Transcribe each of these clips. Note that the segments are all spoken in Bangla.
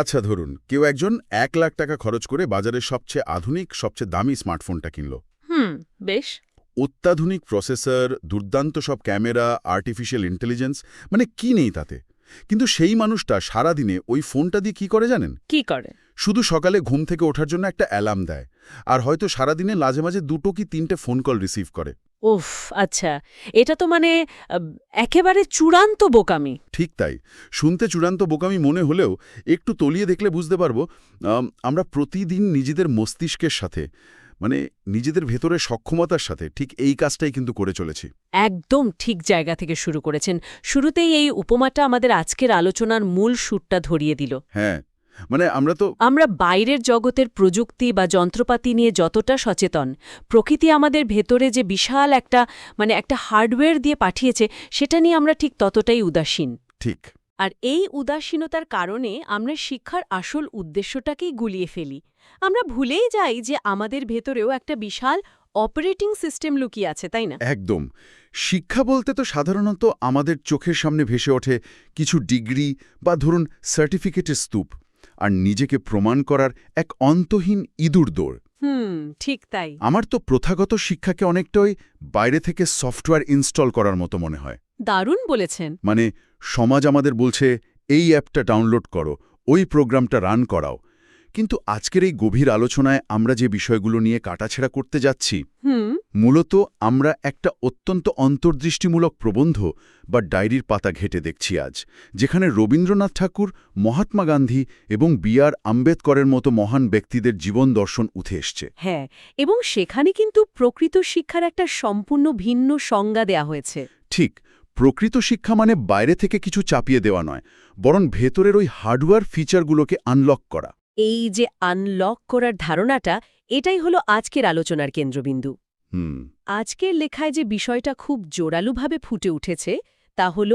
আচ্ছা ধরুন কেউ একজন 1,00,000 টাকা খরচ করে বাজারের সবচেয়ে আধুনিক সবচেয়ে দামি স্মার্টফোনটা কিনল। বেশ। অত্যাধুনিক প্রসেসর, দুর্দান্ত সব ক্যামেরা, আর্টিফিশিয়াল ইন্টেলিজেন্স, মানে কি নেই তাতে। কিন্তু সেই মানুষটা সারাদিনে ওই ফোনটা দিয়ে কি করে জানেন? কি করে? শুধু সকালে ঘুম থেকে ওঠার জন্য একটা অ্যালার্ম দেয়, আর হয়তো সারাদিনে মাঝে মাঝে 2 কি 3টে ফোন কল রিসিভ করে। উফ, আচ্ছা, এটা তো মানে একেবারে চূড়ান্ত বোকামি। ঠিক তাই। শুনতে চূড়ান্ত বোকামি মনে হলেও একটু তলিয়ে দেখলে বুঝতে পারবো আমরা প্রতিদিন নিজেদের মস্তিষ্কের সাথে, মানে নিজেদের ভেতরের সক্ষমতার সাথে ঠিক এই কাজটাই কিন্তু করে চলেছি। একদম ঠিক জায়গা থেকে শুরু করেছেন। শুরুতেই এই উপমাটা আমাদের আজকের আলোচনার মূল সুরটা ধরিয়ে দিল। হ্যাঁ, মানে আমরা বাইরের জগতের প্রযুক্তি বা যন্ত্রপাতি নিয়ে যতটা সচেতন, প্রকৃতি আমাদের ভেতরে যে বিশাল একটা হার্ডওয়্যার দিয়ে পাঠিয়েছে সেটা নিয়ে আমরা ঠিক ততটাই উদাসীন। ঠিক। আর এই উদাসীনতার কারণে আমরা শিক্ষার আসল উদ্দেশ্যটাকেই গুলিয়ে ফেলি। আমরা ভুলেই যাই যে আমাদের ভেতরেও একটা বিশাল অপারেটিং সিস্টেম লুকিয়ে আছে, তাই না? একদম। শিক্ষা বলতে তো সাধারণত আমাদের চোখের সামনে ভেসে ওঠে কিছু ডিগ্রি বা ধরুন সার্টিফিকেটের স্তূপ, আর নিজেকে প্রমাণ করার এক অন্তহীন ইঁদুর দৌড়। ঠিক তাই। আমার তো প্রথাগত শিক্ষাকে অনেকটাই বাইরে থেকে সফটওয়্যার ইনস্টল করার মতো মনে হয়। দারুণ বলেছেন। মানে সমাজ আমাদের বলছে এই অ্যাপটা ডাউনলোড করো, ওই প্রোগ্রামটা রান করাও। কিন্তু আজকের এই গভীর আলোচনায় আমরা যে বিষয়গুলো নিয়ে কাটাছেড়া করতে যাচ্ছি, মূলত আমরা একটা অত্যন্ত অন্তর্দৃষ্টিমূলক প্রবন্ধ বা ডায়েরির পাতা ঘেঁটে দেখছি আজ, যেখানে রবীন্দ্রনাথ ঠাকুর, মহাত্মা গান্ধী এবং বি.আর. আম্বেদকরের মতো মহান ব্যক্তিদের জীবন দর্শন উঠে এসছে। হ্যাঁ, এবং সেখানে কিন্তু প্রকৃত শিক্ষার একটা সম্পূর্ণ ভিন্ন সংজ্ঞা দেয়া হয়েছে। ঠিক। প্রকৃত শিক্ষা মানে বাইরে থেকে কিছু চাপিয়ে দেওয়া নয়, বরং ভেতরের ওই হার্ডওয়্যার ফিচারগুলোকে আনলক করা। এই যে আনলক করার ধারণাটা, এটাই হলো আজকের আলোচনার কেন্দ্রবিন্দু। আজকের লেখায় যে বিষয়টা খুব জোরালোভাবে ফুটে উঠেছে তা হল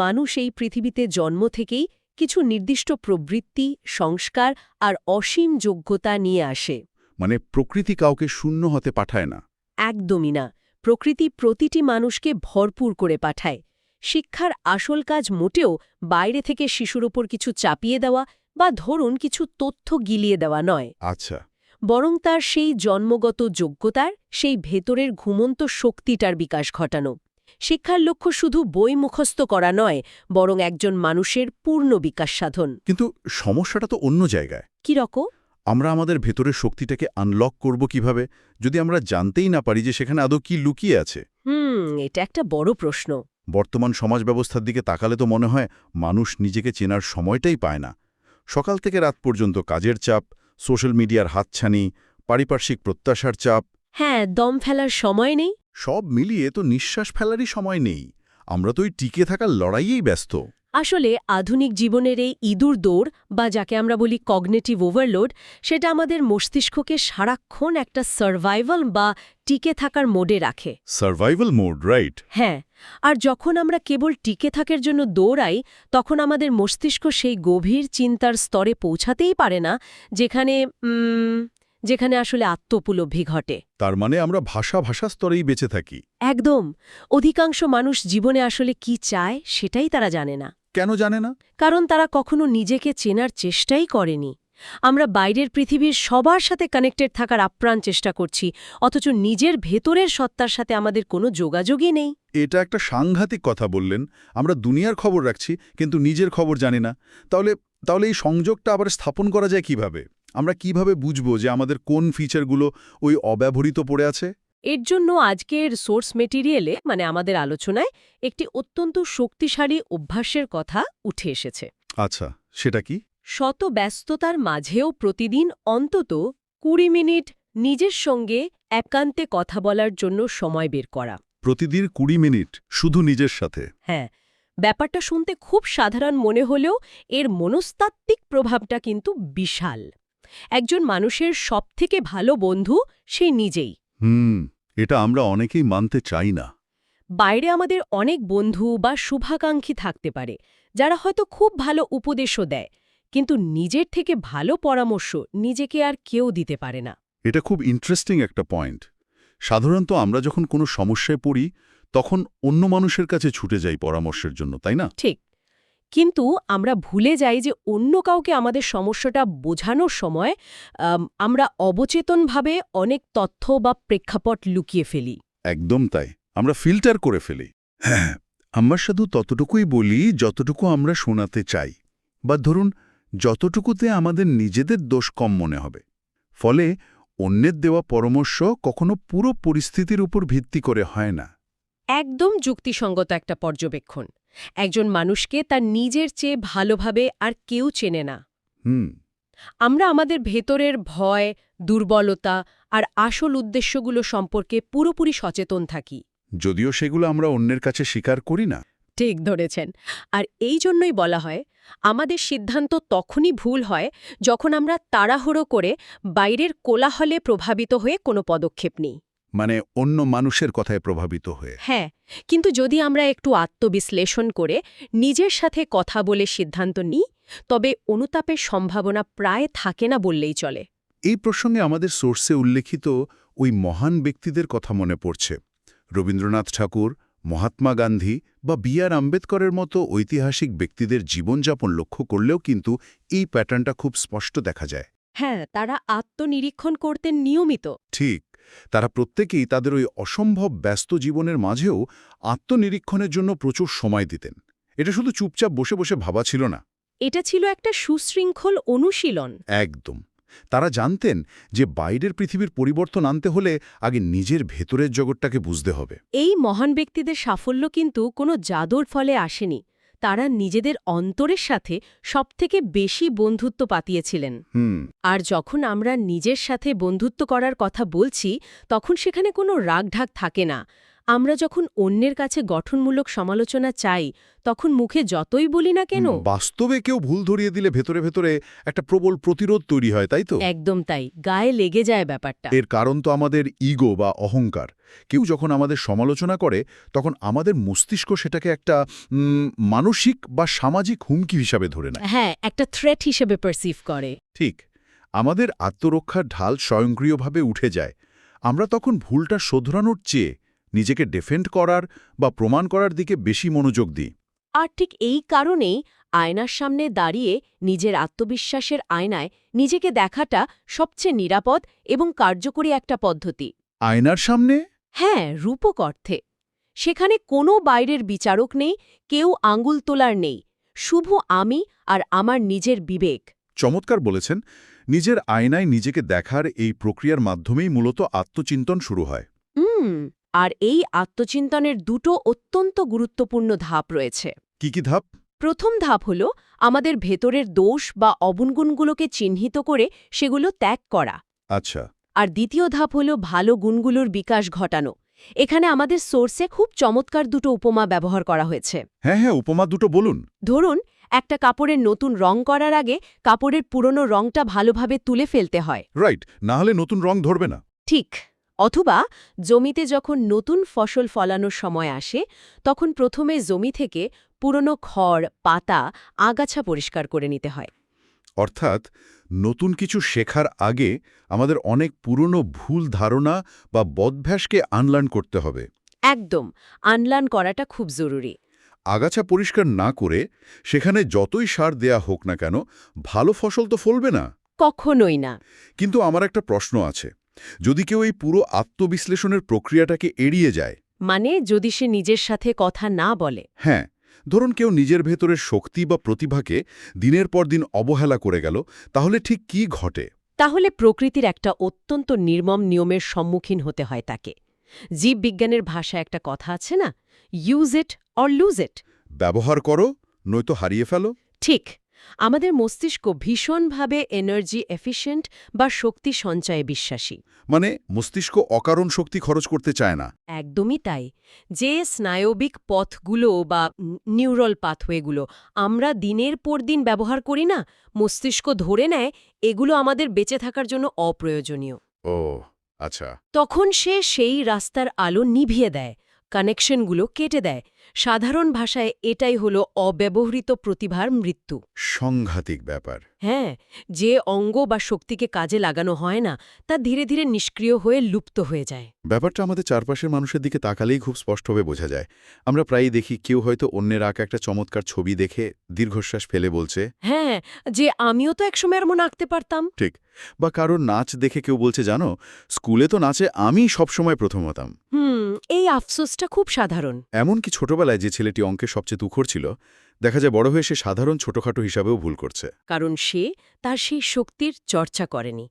মানুষ এই পৃথিবীতে জন্ম থেকেই কিছু নির্দিষ্ট প্রবৃত্তি, সংস্কার আর অসীম যোগ্যতা নিয়ে আসে। মানে প্রকৃতি কাউকে শূন্য হতে পাঠায় না। একদমই না। প্রকৃতি প্রতিটি মানুষকে ভরপুর করে পাঠায়। শিক্ষার আসল কাজ মোটেও বাইরে থেকে শিশুর ওপর কিছু চাপিয়ে দেওয়া বা ধরুন কিছু তথ্য গিলিয়ে দেওয়া নয়। আচ্ছা। বরং তার সেই জন্মগত যোগ্যতার, সেই ভেতরের ঘুমন্ত শক্তিটার বিকাশ ঘটানো। শিক্ষার লক্ষ্য শুধু বই মুখস্থ করা নয়, বরং একজন মানুষের পূর্ণ বিকাশ সাধন। কিন্তু সমস্যাটা তো অন্য জায়গায়। কি রকম? আমরা আমাদের ভেতরের শক্তিটাকে আনলক করব কিভাবে, যদি আমরা জানতেই না পারি যে সেখানে আদৌ কি লুকিয়ে আছে? এটা একটা বড় প্রশ্ন। বর্তমান সমাজ ব্যবস্থার দিকে তাকালে তো মনে হয় মানুষ নিজেকে চেনার সময়টাই পায় না। সকাল থেকে রাত পর্যন্ত কাজের চাপ, সোশ্যাল মিডিয়ার হাতছানি, পারিপার্শ্বিক প্রত্যাশার চাপ। হ্যাঁ, দম ফেলার সময় নেই। সব মিলিয়ে তো নিঃশ্বাস ফেলারই সময় নেই। আমরা তো ওই টিকে থাকার লড়াইয়েই ব্যস্ত। আসলে আধুনিক জীবনের এই ইঁদুর দৌড়, বা যাকে আমরা বলি কগনিটিভ ওভারলোড, সেটা আমাদের মস্তিষ্ককে সারাক্ষণ একটা সার্ভাইভাল বা টিকে থাকার মোডে রাখে। Survival mode, right? হ্যাঁ, আর যখন আমরা কেবল টিকে থাকার জন্য দৌড়াই, তখন আমাদের মস্তিষ্ক সেই গভীর চিন্তার স্তরে পৌঁছাতেই পারে না, যেখানে আসলে আত্মোপলব্ধি ঘটে। তার মানে আমরা ভাষা স্তরেই বেঁচে থাকি। একদম। অধিকাংশ মানুষ জীবনে আসলে কি চায় সেটাই তারা জানে না। কেন জানে না? কারণ তারা কখনো নিজেকে চেনার চেষ্টাই করেনি। আমরা বাইরের পৃথিবীর সবার সাথে কানেক্টেড থাকার আপ্রাণ চেষ্টা করছি, অথচ নিজের ভেতরের সত্তার সাথে আমাদের কোনো যোগাযোগই নেই। এটা একটা সাংঘাতিক কথা বললেন। আমরা দুনিয়ার খবর রাখছি, কিন্তু নিজের খবর জানি না। তাহলে এই সংযোগটা আবার স্থাপন করা যায় কিভাবে? আমরা কিভাবে বুঝব যে আমাদের কোন ফিচারগুলো ওই অব্যবহৃত পড়ে আছে? এর জন্য আজকের সোর্স মেটেরিয়ালে, আমাদের আলোচনায় একটি অত্যন্ত শক্তিশালী অভ্যাসের কথা উঠে এসেছে। আচ্ছা, সেটা কি? শত ব্যস্ততার মাঝেও প্রতিদিন অন্তত ২০ মিনিট নিজের সঙ্গে একান্তে কথা বলার জন্য সময় বের করা। প্রতিদিন ২০ মিনিট শুধু নিজের সাথে? হ্যাঁ, ব্যাপারটা শুনতে খুব সাধারণ মনে হলেও এর মনস্তাত্ত্বিক প্রভাবটা কিন্তু বিশাল। একজন মানুষের সবথেকে ভালো বন্ধু সে নিজেই। এটা আমরা অনেকেই মানতে চাই না। বাইরে আমাদের অনেক বন্ধু বা শুভাকাঙ্ক্ষী থাকতে পারে, যারা হয়তো খুব ভালো উপদেশও দেয়, কিন্তু নিজের থেকে ভালো পরামর্শ নিজেকে আর কেউ দিতে পারে না। এটা খুব ইন্টারেস্টিং একটা পয়েন্ট। সাধারণত আমরা যখন কোনো সমস্যায় পড়ি, তখন অন্য মানুষের কাছে ছুটে যাই পরামর্শের জন্য, তাই না? ঠিক। কিন্তু আমরা ভুলে যাই যে অন্য কাউকে আমাদের সমস্যাটা বোঝানোর সময় আমরা অবচেতনভাবে অনেক তথ্য বা প্রেক্ষাপট লুকিয়ে ফেলি। একদম তাই, আমরা ফিল্টার করে ফেলি। হ্যাঁ, আমরা শুধু ততটুকুই বলি যতটুকু আমরা শোনাতে চাই, বা ধরুন যতটুকুতে আমাদের নিজেদের দোষ কম মনে হবে। ফলে অন্যের দেওয়া পরামর্শ কখনো পুরো পরিস্থিতির উপর ভিত্তি করে হয় না। একদম যুক্তিসঙ্গত একটা পর্যবেক্ষণ। একজন মানুষকে তার নিজের চেয়ে ভালোভাবে আর কেউ চেনে না। আমরা আমাদের ভেতরের ভয়, দুর্বলতা আর আসল উদ্দেশ্যগুলো সম্পর্কে পুরোপুরি সচেতন থাকি, যদিও সেগুলো আমরা অন্যের কাছে স্বীকার করি না। ঠিক ধরেছেন। আর এই জন্যই বলা হয় আমাদের সিদ্ধান্ত তখনই ভুল হয় যখন আমরা তাড়াহুড়ো করে বাইরের কোলাহলে প্রভাবিত হয়ে কোনো পদক্ষেপ নিই। মানে অন্য মানুষের কথায় প্রভাবিত হয়ে। হ্যাঁ, কিন্তু যদি আমরা একটু আত্মবিশ্লেষণ করে নিজের সাথে কথা বলে সিদ্ধান্ত নিই, তবে অনুতাপের সম্ভাবনা প্রায় থাকে না বললেই চলে। এই প্রসঙ্গে আমাদের সোর্সে উল্লেখিত ওই মহান ব্যক্তিদের কথা মনে পড়ছে। রবীন্দ্রনাথ ঠাকুর, মহাত্মা গান্ধী বা বি.আর. আম্বেদকরের মতো ঐতিহাসিক ব্যক্তিদের জীবনযাপন লক্ষ্য করলেও কিন্তু এই প্যাটার্নটা খুব স্পষ্ট দেখা যায়। হ্যাঁ, তারা আত্মনিরীক্ষণ করতেন নিয়মিত। ঠিক, তারা প্রত্যেকেই তাদের ওই অসম্ভব ব্যস্ত জীবনের মাঝেও আত্মনিরীক্ষণের জন্য প্রচুর সময় দিতেন। এটা শুধু চুপচাপ বসে বসে ভাবা ছিল না। এটা ছিল একটা সুশৃঙ্খল অনুশীলন। একদম। তারা জানতেন যে বাইরের পৃথিবীর পরিবর্তন আনতে হলে আগে নিজের ভেতরের জগৎটাকে বুঝতে হবে। এই মহান ব্যক্তিদের সাফল্য কিন্তু কোনো জাদুর ফলে আসেনি। তারা নিজেদের অন্তরের সাথে সবথেকে বেশি বন্ধুত্ব পাতিয়েছিলেন। আর যখন আমরা নিজের সাথে বন্ধুত্ব করার কথা বলছি, তখন সেখানে কোনো রাগঢাক থাকে না। আমরা যখন অন্যের কাছে গঠনমূলক সমালোচনা চাই, তখন মুখে যতই বলি না কেন, বাস্তবে কেউ ভুল ধরিয়ে দিলে ভেতরে ভেতরে একটা প্রবল প্রতিরোধ তৈরি হয়, তাই তো? একদম তাই, গায়ে লেগে যায় ব্যাপারটা। এর কারণ তো আমাদের ইগো বা অহংকার। কেউ যখন আমাদের সমালোচনা করে, তখন আমাদের মস্তিষ্ক সেটাকে একটা মানসিক বা সামাজিক হুমকি হিসাবে ধরে নেয়। হ্যাঁ, একটা থ্রেট হিসেবে পারসিভ করে। ঠিক, আমাদের আত্মরক্ষার ঢাল স্বয়ংক্রিয়ভাবে উঠে যায়। আমরা তখন ভুলটা শোধরানোর চেয়ে নিজেকে ডিফেন্ড করার বা প্রমাণ করার দিকে বেশি মনোযোগ দিই। আর ঠিক এই কারণেই আয়নার সামনে দাঁড়িয়ে নিজের আত্মবিশ্বাসের আয়নায় নিজেকে দেখাটা সবচেয়ে নিরাপদ এবং কার্যকরী একটা পদ্ধতি। আয়নার সামনে? হ্যাঁ, রূপক অর্থে। সেখানে কোনো বাইরের বিচারক নেই, কেউ আঙুল তোলার নেই, শুধু আমি আর আমার নিজের বিবেক। চমৎকার বলেছেন। নিজের আয়নায় নিজেকে দেখার এই প্রক্রিয়ার মাধ্যমেই মূলত আত্মচিন্তন শুরু হয়। আর এই আত্মচিন্তনের দুটো অত্যন্ত গুরুত্বপূর্ণ ধাপ রয়েছে। কি কি ধাপ? প্রথম ধাপ হল আমাদের ভেতরের দোষ বা অবগুণগুলোকে চিহ্নিত করে সেগুলো ত্যাগ করা। আচ্ছা। আর দ্বিতীয় ধাপ হল ভালো গুণগুলোর বিকাশ ঘটানো। এখানে আমাদের সোর্সে খুব চমৎকার দুটো উপমা ব্যবহার করা হয়েছে। হ্যাঁ, উপমা দুটো বলুন। ধরুন, একটা কাপড়ের নতুন রং করার আগে কাপড়ের পুরনো রংটা ভালোভাবে তুলে ফেলতে হয়। রাইট, না হলে নতুন রং ধরবে না। ঠিক। অথবা জমিতে যখন নতুন ফসল ফলানোর সময় আসে, তখন প্রথমে জমি থেকে পুরনো খড়, পাতা, আগাছা পরিষ্কার করে নিতে হয়। অর্থাৎ নতুন কিছু শেখার আগে আমাদের অনেক পুরনো ভুল ধারণা বা বদভ্যাসকে আনলার্ন করতে হবে। একদম, আনলার্ন করাটা খুব জরুরি। আগাছা পরিষ্কার না করে সেখানে যতই সার দেয়া হোক না কেন, ভালো ফসল তো ফলবে না। কখনোই না। কিন্তু আমার একটা প্রশ্ন আছে, যদি কেউ এই পুরো আত্মবিশ্লেষণের প্রক্রিয়াটাকে এড়িয়ে যায়, মানে যদি সে নিজের সাথে কথা না বলে। হ্যাঁ, ধরুন কেউ নিজের ভেতরের শক্তি বা প্রতিভাকে দিনের পর দিন অবহেলা করে গেল, তাহলে ঠিক কি ঘটে? তাহলে প্রকৃতির একটা অত্যন্ত নির্মম নিয়মের সম্মুখীন হতে হয় তাকে। জীববিজ্ঞানের ভাষায় একটা কথা আছে না, use it or lose it. ব্যবহার করো, নয়তো হারিয়ে ফেলো। ঠিক। আমাদের মস্তিষ্ক ভীষণভাবে এনার্জি এফিশিয়েন্ট বা শক্তি সঞ্চয়ে বিশ্বাসী। মানে মস্তিষ্ক অকারণ শক্তি খরচ করতে চায় না। একদমই তাই। যে স্নায়বিক পথগুলো বা নিউরাল পাথওয়েগুলো আমরা দিনের পর দিন ব্যবহার করি না, মস্তিষ্ক ধরে নেয় এগুলো আমাদের বেঁচে থাকার জন্য অপ্রয়োজনীয়। ও আচ্ছা। তখন সে সেই রাস্তার আলো নিভিয়ে দেয়, কানেকশনগুলো কেটে দেয়। সাধারণ ভাষায় এটাই হলো অব্যবহৃত প্রতিভার মৃত্যু। সাংঘাতিক ব্যাপার। হ্যাঁ, যে অঙ্গ বা শক্তিকে কাজে লাগানো হয় না তা ধীরে ধীরে নিষ্ক্রিয় হয়ে লুপ্ত হয়ে যায়। ব্যাপারটা আমাদের চারপাশের মানুষের দিকে তাকালেই খুব স্পষ্টভাবে বোঝা যায়। আমরা প্রায়ই দেখি কেউ হয়তো অন্যের আঁকা একটা চমৎকার ছবি দেখে দীর্ঘশ্বাস ফেলে বলছে, হ্যাঁ, যে আমিও তো একসময় এমন আঁকতে পারতাম। ঠিক। বা কারোর নাচ দেখে কেউ বলছে, জানো, স্কুলে তো নাচে আমি সবসময় প্রথম হতাম। এই আফসোসটা খুব সাধারণ। এমনকি ছোটবেলায় যে ছেলেটি অঙ্কে সবচেয়ে তুখোড় ছিল, দেখা যায় বড় হয়ে সে সাধারণ ছোটখাটো হিসাবেও ভুল করছে। কারণ সে তার সেই শক্তির চর্চা করেনি।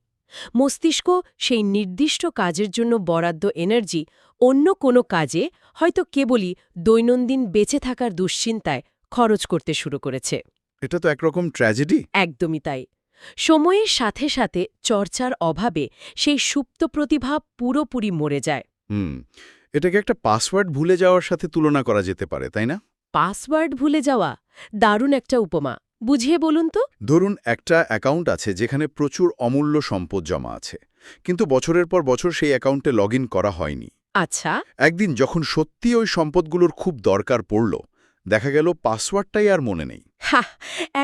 মস্তিষ্ক সেই নির্দিষ্ট কাজের জন্য বরাদ্দ এনার্জি অন্য কোনো কাজে, হয়তো কেবলই দৈনন্দিন বেঁচে থাকার দুশ্চিন্তায় খরচ করতে শুরু করেছে। এটা তো একরকম ট্র্যাজেডি। একদমই তাই। সময়ের সাথে সাথে চর্চার অভাবে সেই সুপ্ত প্রতিভা পুরোপুরি মরে যায়। এটাকে একটা পাসওয়ার্ড ভুলে যাওয়ার সাথে তুলনা করা যেতে পারে, তাই না? পাসওয়ার্ড ভুলে যাওয়া দারুণ একটা উপমা। বুঝিয়ে বলুন তো। ধরুন একটা অ্যাকাউন্ট আছে যেখানে প্রচুর অমূল্য সম্পদ জমা আছে, কিন্তু বছরের পর বছর সেই অ্যাকাউন্টে লগ করা হয়নি। আচ্ছা। একদিন যখন সত্যি ওই সম্পদগুলোর খুব দরকার পড়ল, দেখা গেল পাসওয়ার্ডটাই আর মনে নেই। হা,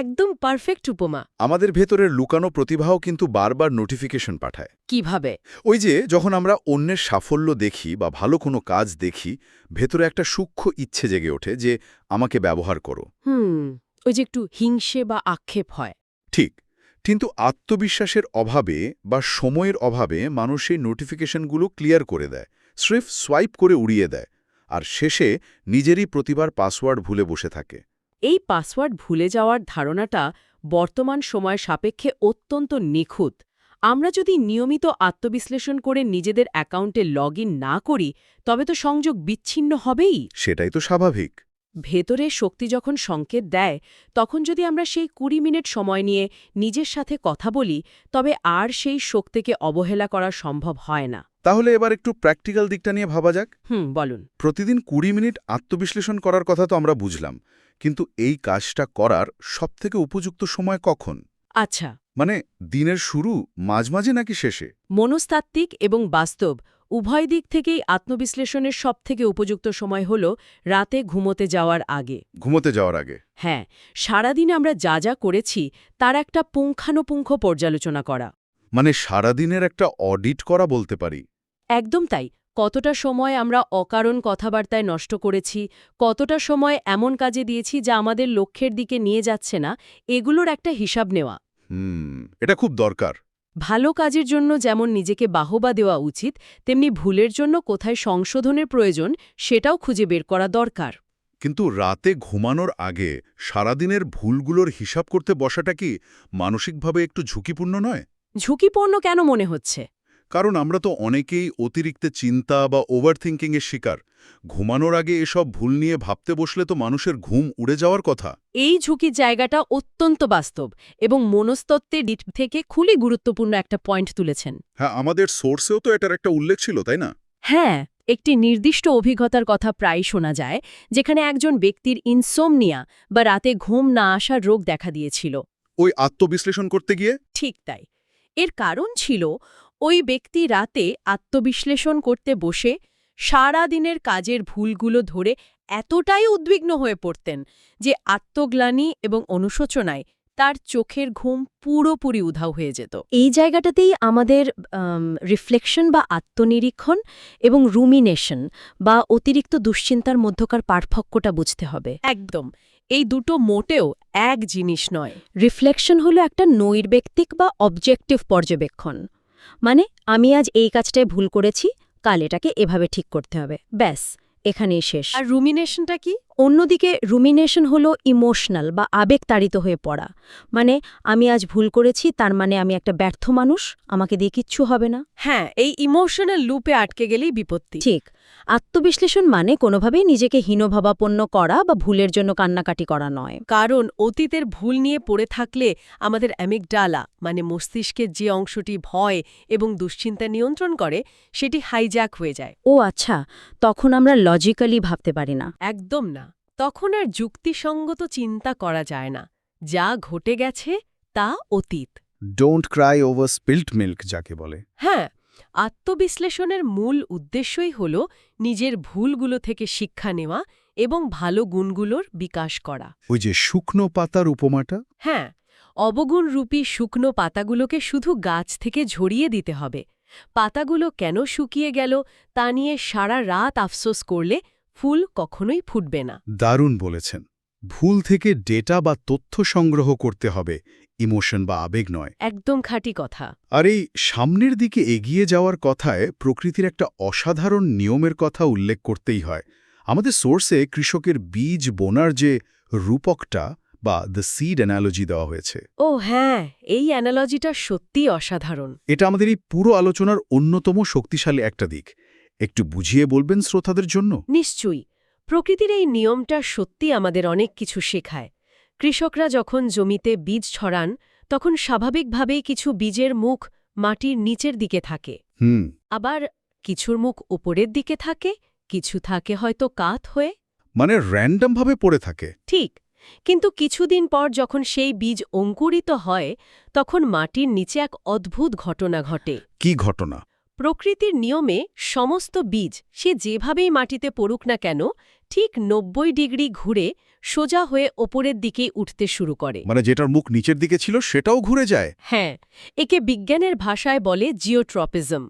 একদম পারফেক্ট উপমা। আমাদের ভেতরের লুকানো প্রতিভাও কিন্তু বারবার নোটিফিকেশন পাঠায়। কিভাবে? ওই যে যখন আমরা অন্যের সাফল্য দেখি বা ভালো কোনো কাজ দেখি, ভেতরে একটা সূক্ষ্ম ইচ্ছে জেগে ওঠে যে আমাকে ব্যবহার করো। ওই যে একটু হিংসে বা আক্ষেপ হয়। ঠিক। কিন্তু আত্মবিশ্বাসের অভাবে বা সময়ের অভাবে মানুষ এই নোটিফিকেশনগুলো ক্লিয়ার করে দেয়, স্রেফ সোয়াইপ করে উড়িয়ে দেয়, আর শেষে নিজেরই প্রতিবার পাসওয়ার্ড ভুলে বসে থাকে। এই পাসওয়ার্ড ভুলে যাওয়ার ধারণাটা বর্তমান সময় সাপেক্ষে অত্যন্ত নিখুঁত। আমরা যদি নিয়মিত আত্মবিশ্লেষণ করে নিজেদের অ্যাকাউন্টে লগ না করি, তবে তো সংযোগ বিচ্ছিন্ন হবেই। সেটাই তো স্বাভাবিক। ভেতরে শক্তি যখন সংকেত দেয়, তখন যদি আমরা সেই ২০ মিনিট সময় নিয়ে নিজের সাথে কথা বলি, তবে আর সেই শক্তিকে অবহেলা করা সম্ভব হয় না। তাহলে এবার একটু প্র্যাকটিক্যাল দিকটা নিয়ে ভাবা যাক। বলুন। প্রতিদিন ২০ মিনিট আত্মবিশ্লেষণ করার কথা তো আমরা বুঝলাম, কিন্তু এই কাজটা করার সবথেকে উপযুক্ত সময় কখন? আচ্ছা। মানে দিনের শুরু, মাঝমাঝে নাকি শেষে? মনস্তাত্ত্বিক এবং বাস্তব উভয় দিক থেকেই আত্মবিশ্লেষণের সবথেকে উপযুক্ত সময় হল রাতে ঘুমোতে যাওয়ার আগে। ঘুমোতে যাওয়ার আগে? হ্যাঁ, সারাদিন আমরা যা যা করেছি তার একটা পুঙ্খানুপুঙ্খ পর্যালোচনা করা। মানে সারাদিনের একটা অডিট করা বলতে পারি। একদম তাই। কতটা সময় আমরা অকারণ কথাবার্তায় নষ্ট করেছি, কতটা সময় এমন কাজে দিয়েছি যা আমাদের লক্ষ্যের দিকে নিয়ে যাচ্ছে না, এগুলোর একটা হিসাব নেওয়া। এটা খুব দরকার। ভালো কাজের জন্য যেমন নিজেকে বাহবা দেওয়া উচিত, তেমনি ভুলের জন্য কোথায় সংশোধনের প্রয়োজন সেটাও খুঁজে বের করা দরকার। কিন্তু রাতে ঘুমানোর আগে সারাদিনের ভুলগুলোর হিসাব করতে বসাটা কি মানসিকভাবে একটু ঝুঁকিপূর্ণ নয়? ঝুঁকিপূর্ণ কেন মনে হচ্ছে? কারণ আমরা তো অনেকেই অতিরিক্ত চিন্তা বা ওভারথিঙ্কিংয়ের শিকার। ঘুমানোর আগে এসব ভুল নিয়ে ভাবতে বসলে তো মানুষের ঘুম উড়ে যাওয়ার কথা। এই ঝুঁকির জায়গাটা অত্যন্ত বাস্তব এবং মনস্তত্ত্বের দিক থেকে খুবই গুরুত্বপূর্ণ একটা পয়েন্ট তুলেছেন। হ্যাঁ, আমাদের সোর্সেও তো এটার একটা উল্লেখ ছিল, তাই না? হ্যাঁ, একটি নির্দিষ্ট অভিজ্ঞতার কথা প্রায় শোনা যায়, যেখানে একজন ব্যক্তির ইনসোমনিয়া বা রাতে ঘুম না আসার রোগ দেখা দিয়েছিল। ওই আত্মবিশ্লেষণ করতে গিয়ে? ঠিক তাই। এর কারণ ছিল ওই ব্যক্তি রাতে আত্মবিশ্লেষণ করতে বসে সারা দিনের কাজের ভুলগুলো ধরে এতটাই উদ্বিগ্ন হয়ে পড়তেন যে আত্মগ্লানি এবং অনুশোচনায় তার চোখের ঘুম পুরোপুরি উধাও হয়ে যেত। এই জায়গাটাতেই আমাদের রিফ্লেকশন বা আত্মনিরীক্ষণ এবং রুমিনেশন বা অতিরিক্ত দুশ্চিন্তার মধ্যকার পার্থক্যটা বুঝতে হবে। একদম। এই দুটো মোটেও এক জিনিস নয়। রিফ্লেকশন হলো একটা নৈর্ব্যক্তিক বা অবজেক্টিভ পর্যবেক্ষণ। মানে আমি আজ এই কাজটায় ভুল করেছি, কাল এটাকে এভাবে ঠিক করতে হবে, ব্যাস এখানেই শেষ। আর রুমিনেশনটা কি? অন্যদিকে রুমিনেশন হলো ইমোশনাল বা আবেগতাড়িত হয়ে পড়া। মানে আমি আজ ভুল করেছি, তার মানে আমি একটা ব্যর্থ মানুষ, আমাকে দিয়ে কিচ্ছু হবে না। হ্যাঁ, এই ইমোশনাল লুপে আটকে গেলেই বিপত্তি। ঠিক। আত্মবিশ্লেষণ মানে কোনোভাবেই নিজেকে হীনভাবাপন্ন করা বা ভুলের জন্য কান্নাকাটি করা নয়। কারণ অতীতের ভুল নিয়ে পড়ে থাকলে আমাদের অ্যামিগডালা মানে মস্তিষ্কের যে অংশটি ভয় এবং দুশ্চিন্তা নিয়ন্ত্রণ করে সেটি হাইজ্যাক হয়ে যায়। ও আচ্ছা, তখন আমরা লজিক্যালি ভাবতে পারি না। একদম না। তখন আর যুক্তিসঙ্গত চিন্তা করা যায় না। যা ঘটে গেছে তা অতীত। Don't Cry over spelled milk যাকে বলে। হ্যাঁ, আত্মবিশ্লেষণের মূল উদ্দেশ্যই হল নিজের ভুলগুলো থেকে শিক্ষা নেওয়া এবং ভালো গুণগুলোর বিকাশ করা। ওই যে শুকনো পাতার উপমাটা? হ্যাঁ, অবগুণরূপী শুকনো পাতাগুলোকে শুধু গাছ থেকে ঝরিয়ে দিতে হবে। পাতাগুলো কেন শুকিয়ে গেল তা নিয়ে সারা রাত আফসোস করলে ফুল কখনোই ফুটবে না। দারুণ বলেছেন। ভুল থেকে ডেটা বা তথ্য সংগ্রহ করতে হবে, ইমোশন বা আবেগ নয়। একদম খাঁটি কথা। আর এই সামনের দিকে এগিয়ে যাওয়ার কথায় প্রকৃতির একটা অসাধারণ নিয়মের কথা উল্লেখ করতেই হয়। আমাদের সোর্সে কৃষকের বীজ বোনার যে রূপকটা বা দ্য সিড অ্যানালজি দেওয়া হয়েছে, ও হ্যাঁ, এই অ্যানালজিটা সত্যিই অসাধারণ। এটা আমাদের এই পুরো আলোচনার অন্যতম শক্তিশালী একটা দিক। একটু বুঝিয়ে বলবেন শ্রোতাদের জন্য? নিশ্চয়ই। প্রকৃতির এই নিয়মটা সত্যি আমাদের অনেক কিছু শেখায়। কৃষকরা যখন জমিতে বীজ ছড়ান তখন স্বাভাবিকভাবেই কিছু বীজের মুখ মাটির নিচের দিকে থাকে, আবার কিছুর মুখ উপরের দিকে থাকে, কিছু থাকে হয়তো কাত হয়ে। মানে র্যান্ডমভাবে পড়ে থাকে। ঠিক, কিন্তু কিছুদিন পর যখন সেই বীজ অঙ্কুরিত হয় তখন মাটির নিচে এক অদ্ভুত ঘটনা ঘটে। কি ঘটনা? প্রকৃতির নিয়মে সমস্ত বীজ সে যেভাবেই মাটিতে পড়ুক না কেন ঠিক ৯০ ডিগ্রি ঘুরে সোজা হয়ে ওপরের দিকেই উঠতে শুরু করে। মানে যেটার মুখ নিচের দিকে ছিল সেটাও ঘুরে যায়? হ্যাঁ, একে বিজ্ঞানের ভাষায় বলে জিওট্রপিজম।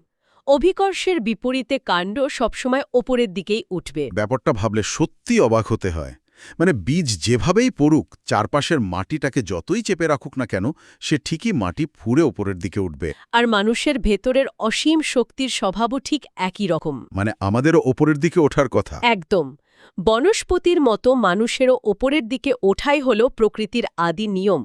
অভিকর্ষের বিপরীতে কাণ্ড সবসময় ওপরের দিকেই উঠবে। ব্যাপারটা ভাবলে সত্যি অবাক হতে হয়। মানে বীজ যেভাবেই পড়ুক, চারপাশের মাটিটাকে যতই চেপে রাখুক না কেন, সে ঠিকই মাটি ফুঁড়ে ওপরের দিকে উঠবে। আর মানুষের ভেতরের অসীম শক্তির স্বভাবও ঠিক একই রকম। মানে আমাদেরও ওপরের দিকে ওঠার কথা। একদম। বনস্পতির মতো মানুষেরও ওপরের দিকে ওঠাই হল প্রকৃতির আদি নিয়ম।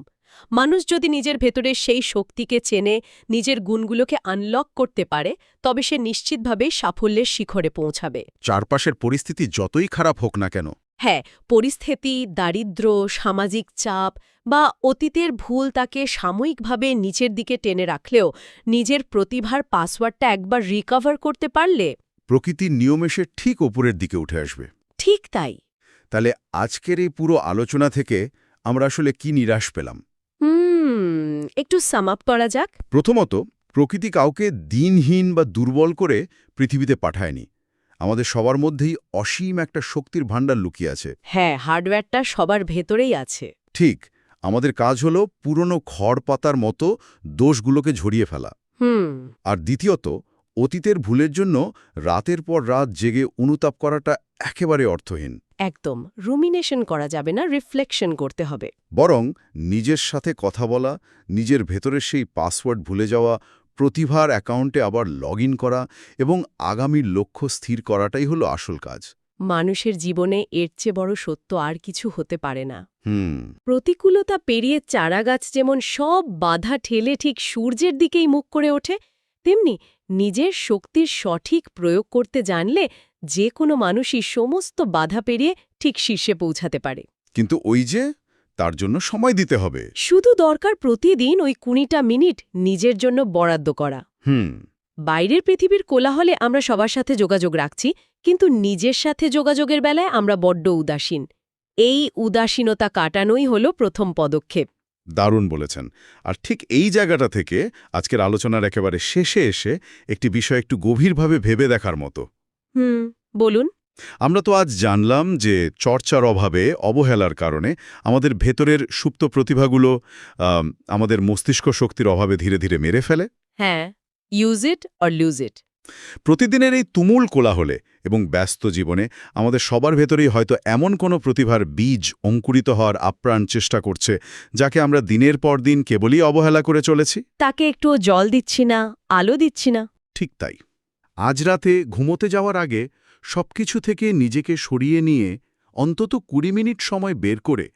মানুষ যদি নিজের ভেতরের সেই শক্তিকে চেনে, নিজের গুণগুলোকে আনলক করতে পারে, তবে সে নিশ্চিতভাবে সাফল্যের শিখরে পৌঁছাবে। চারপাশের পরিস্থিতি যতই খারাপ হোক না কেন। হ্যাঁ, পরিস্থিতি, দারিদ্র্য, সামাজিক চাপ বা অতীতের ভুল তাকে সাময়িকভাবে নিচের দিকে টেনে রাখলেও নিজের প্রতিভার পাসওয়ার্ডটা একবার রিকভার করতে পারলে প্রকৃতির নিয়ম এসে ঠিক ওপরের দিকে উঠে আসবে। ঠিক তাই। তাহলে আজকের এই পুরো আলোচনা থেকে আমরা আসলে কি নিরাশ পেলাম? একটু সাম আপ করা যাক। প্রথমত, প্রকৃতি কাউকে দিনহীন বা দুর্বল করে পৃথিবীতে পাঠায়নি। আমাদের সবার মধ্যেই অসীম একটা শক্তির ভাণ্ডার লুকিয়ে আছে। হ্যাঁ, হার্ডওয়্যারটা সবার ভেতরেই আছে। ঠিক, আমাদের কাজ হলো পুরনো খড়পাতার মতো দোষগুলোকে ঝরিয়ে ফেলা। আর দ্বিতীয়ত, অতীতের ভুলের জন্য রাতের পর রাত জেগে অনুতাপ করাটা একেবারে অর্থহীন। একদম রুমিনেশন করা যাবে না, রিফ্লেকশন করতে হবে। বরং নিজের সাথে কথা বলা, নিজের ভেতরের সেই পাসওয়ার্ড ভুলে যাওয়া, প্রতিভার অ্যাকাউন্টে আবার লগ ইন করা এবং আগামীর লক্ষ্য স্থির করাটাই হলো আসল কাজ। মানুষের জীবনে এর চেয়ে বড় সত্য আর কিছু হতে পারে না। হুম প্রতিকূলতা পেরিয়ে চারাগাছ যেমন সব বাধা ঠেলে ঠিক সূর্যের দিকেই মুখ করে ওঠে, তেমনি নিজের শক্তির সঠিক প্রয়োগ করতে জানলে যে কোনো মানুষই সমস্ত বাধা পেরিয়ে ঠিক শীর্ষে পৌঁছাতে পারে। কিন্তু ওই যে তার জন্য সময় দিতে হবে। শুধু দরকার প্রতিদিন ওই ২০টা মিনিট নিজের জন্য বরাদ্দ করা। বাইরের পৃথিবীর কোলাহলে আমরা সবার সাথে যোগাযোগ রাখছি, কিন্তু নিজের সাথে যোগাযোগের বেলায় আমরা বড্ড উদাসীন। এই উদাসীনতা কাটানোই হলো প্রথম পদক্ষেপ। দারুণ বলেছেন। আর ঠিক এই জায়গাটা থেকে আজকের আলোচনার একেবারে শেষে এসে একটি বিষয় একটু গভীরভাবে ভেবে দেখার মতো। বলুন। আমরা তো আজ জানলাম যে চর্চার অভাবে, অবহেলার কারণে আমাদের ভেতরের সুপ্ত প্রতিভাগুলো আমাদের মস্তিষ্ক শক্তির অভাবে ধীরে ধীরে মেরে ফেলে। হ্যাঁ, use it or lose it. প্রতিদিনের এই তুমুল কোলাহলে এবং ব্যস্ত জীবনে আমাদের সবার ভেতরেই হয়তো এমন কোনো প্রতিভার বীজ অঙ্কুরিত হওয়ার আপ্রাণ চেষ্টা করছে, যাকে আমরা দিনের পর দিন কেবলই অবহেলা করে চলেছি। তাকে একটুও জল দিচ্ছি না, আলো দিচ্ছি না। ঠিক তাই। আজ রাতে ঘুমোতে যাওয়ার আগে সবকিছু থেকে নিজেকে সরিয়ে নিয়ে অন্তত ২০ মিনিট সময় বের করে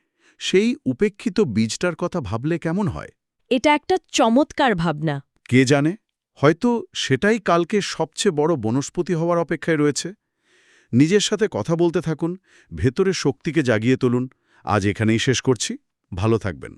সেই উপেক্ষিত বীজটার কথা ভাবলে কেমন হয়? এটা একটা চমৎকার ভাবনা। কে জানে, হয়তো সেটাই কালকে সবচেয়ে বড় বনস্পতি হওয়ার অপেক্ষায় রয়েছে। নিজের সাথে কথা বলতে থাকুন, ভেতরের শক্তিকে জাগিয়ে তুলুন। আজ এখানেই শেষ করছি। ভালো থাকবেন।